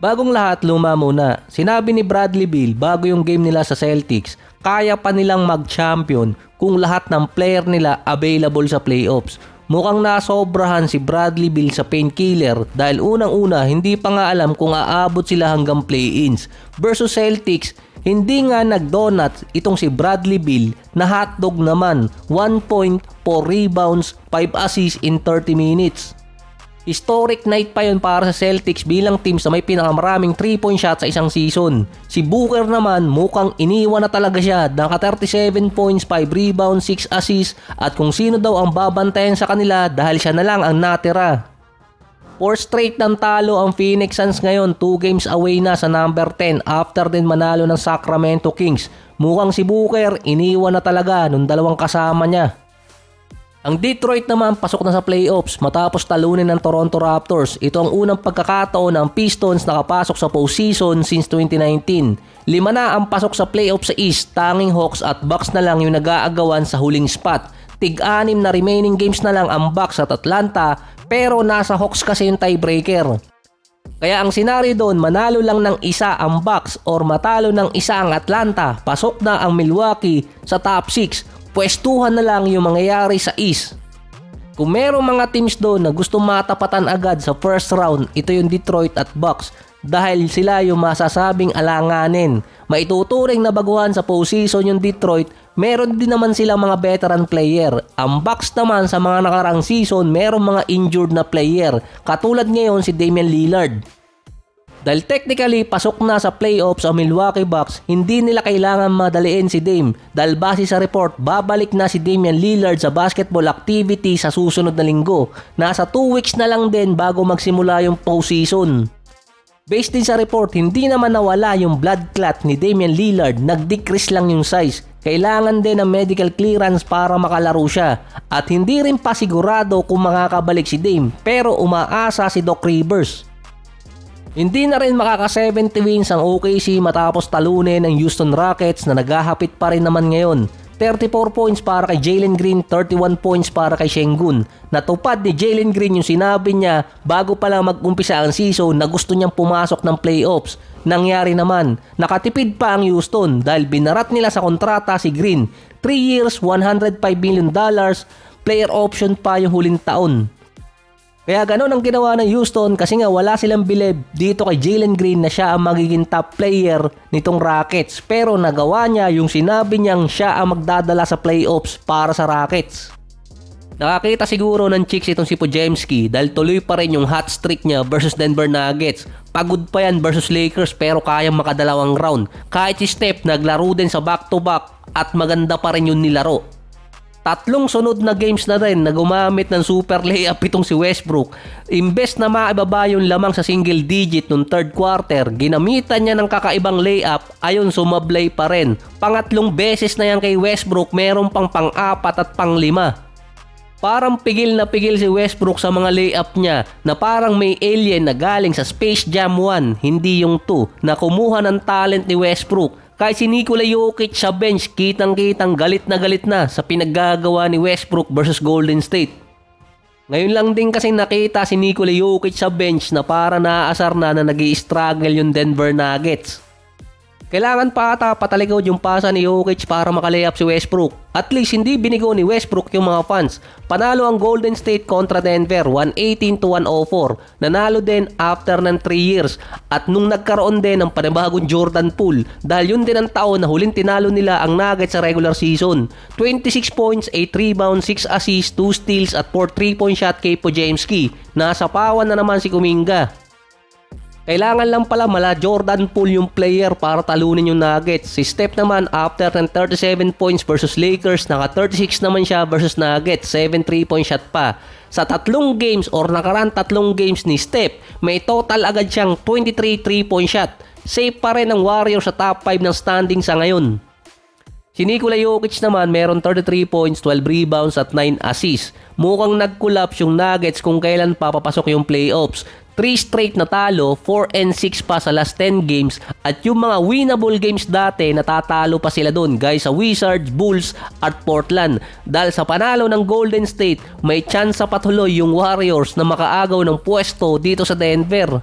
Bagong lahat, luma muna. Sinabi ni Bradley Beal bago yung game nila sa Celtics, kaya pa nilang mag-champion kung lahat ng player nila available sa playoffs. Mukhang nasobrahan si Bradley Beal sa painkiller dahil unang-una hindi pa nga alam kung aabot sila hanggang play-ins. Versus Celtics, hindi nga nag-donuts itong si Bradley Beal na hotdog naman, 1 point, 4 rebounds, 5 assists in 30 minutes. Historic night pa yun para sa Celtics bilang team sa may pinakamaraming 3-point shot sa isang season. Si Booker naman mukhang iniwan na talaga siya, naka 37 points, 5 rebounds, 6 assists at kung sino daw ang babantayan sa kanila dahil siya na lang ang natira. 4 straight ng talo ang Phoenix Suns ngayon, 2 games away na sa number 10 after din manalo ng Sacramento Kings. Mukhang si Booker iniwan na talaga nung dalawang kasama niya. Ang Detroit naman pasok na sa playoffs matapos talunin ng Toronto Raptors. Ito ang unang pagkakataon ng Pistons nakapasok sa postseason since 2019. 5 na ang pasok sa playoffs sa East, tanging Hawks at Bucks na lang yung nag-aagawan sa huling spot. Tig-6 na remaining games na lang ang Bucks at Atlanta pero nasa Hawks kasi yung tiebreaker. Kaya ang senaryo doon, manalo lang ng isa ang Bucks or matalo ng isa ang Atlanta, pasok na ang Milwaukee sa top 6. Pwestuhan na lang yung mangyayari sa East. Kung merong mga teams doon na gusto matapatan agad sa first round, ito yung Detroit at Bucks dahil sila yung masasabing alanganin. Maituturing na baguhan sa postseason yung Detroit, meron din naman sila mga veteran player. Ang Bucks naman sa mga nakarang season, merong mga injured na player. Katulad ngayon si Damian Lillard. Dahil technically pasok na sa playoffs ang Milwaukee Bucks, hindi nila kailangan madaliin si Dame dahil base sa report, babalik na si Damian Lillard sa basketball activity sa susunod na linggo. Nasa 2 weeks na lang din bago magsimula yung postseason. Based din sa report, hindi naman nawala yung blood clot ni Damian Lillard, nag-decrease lang yung size. Kailangan din ng medical clearance para makalaro siya at hindi rin pa sigurado kung makakabalik si Dame pero umaasa si Doc Rivers. Hindi na rin makaka 70 wins ang OKC matapos talunin ng Houston Rockets na naghahapit pa rin naman ngayon. 34 points para kay Jalen Green, 31 points para kay Sengun. Natupad ni Jalen Green yung sinabi niya bago pa lang mag-umpisa ang season na gusto niyang pumasok ng playoffs. Nangyari naman, nakatipid pa ang Houston dahil binarat nila sa kontrata si Green. 3 years, $105 million, player option pa yung huling taon. Kaya ganoon ang ginawa ng Houston kasi nga wala silang bilib dito kay Jalen Green na siya ang magiging top player nitong Rockets. Pero nagawa niya yung sinabi niyang siya ang magdadala sa playoffs para sa Rockets. Nakakita siguro ng chicks itong si Podziemski dahil tuloy pa rin yung hot streak niya versus Denver Nuggets. Pagod pa yan versus Lakers pero kayang makadalawang round. Kahit si Steph naglaro din sa back-to-back at maganda pa rin yung nilaro. 3 sunod na games na rin na gumamit ng super layup itong si Westbrook. Imbes na maibaba yung lamang sa single digit nung third quarter, ginamitan niya ng kakaibang layup, ayon sumablay pa rin. Pangatlong beses na yan kay Westbrook, meron pang pang-4 at pang-5. Parang pigil na pigil si Westbrook sa mga layup niya na parang may alien na galing sa Space Jam 1, hindi yung 2, na kumuha ng talent ni Westbrook. Kahit si Nikola Jokic sa bench, kitang-kitang galit na sa pinaggagawa ni Westbrook versus Golden State. Ngayon lang din kasi nakita si Nikola Jokic sa bench na para naaasar na nag-i-struggle yung Denver Nuggets. Kailangan pa ata patalikod yung pasa ni Jokic para makalayup si Westbrook. At least hindi binigo ni Westbrook yung mga fans. Panalo ang Golden State kontra Denver 118-104. Nanalo din after ng 3 years. At nung nagkaroon din ng panibagong Jordan Poole dahil yun din ang taon na huling tinalo nila ang Nuggets sa regular season. 26 points, 8 rebounds, 6 assists, 2 steals at 4 3-point shot kay Podziemski. Nasa pawan na naman si Kuminga. Kailangan lang pala mala Jordan Poole yung player para talunin yung Nuggets. Si Steph naman after ng 37 points versus Lakers, naka 36 naman siya versus Nuggets, 7 3-point shot pa. Sa 3 games or nakaraan 3 games ni Steph, may total agad siyang 23 3-point shot. Safe pa rin ang Warriors sa top 5 ng standing sa ngayon. Si Nikola Jokic naman meron 33 points, 12 rebounds at 9 assists. Mukhang nag-collapse yung Nuggets kung kailan papapasok yung playoffs. 3 straight na talo, 4-6 pa sa last 10 games at yung mga winnable games dati natatalo pa sila doon guys sa Wizards, Bulls at Portland. Dahil sa panalo ng Golden State, may chance sa patuloy yung Warriors na makaagaw ng pwesto dito sa Denver.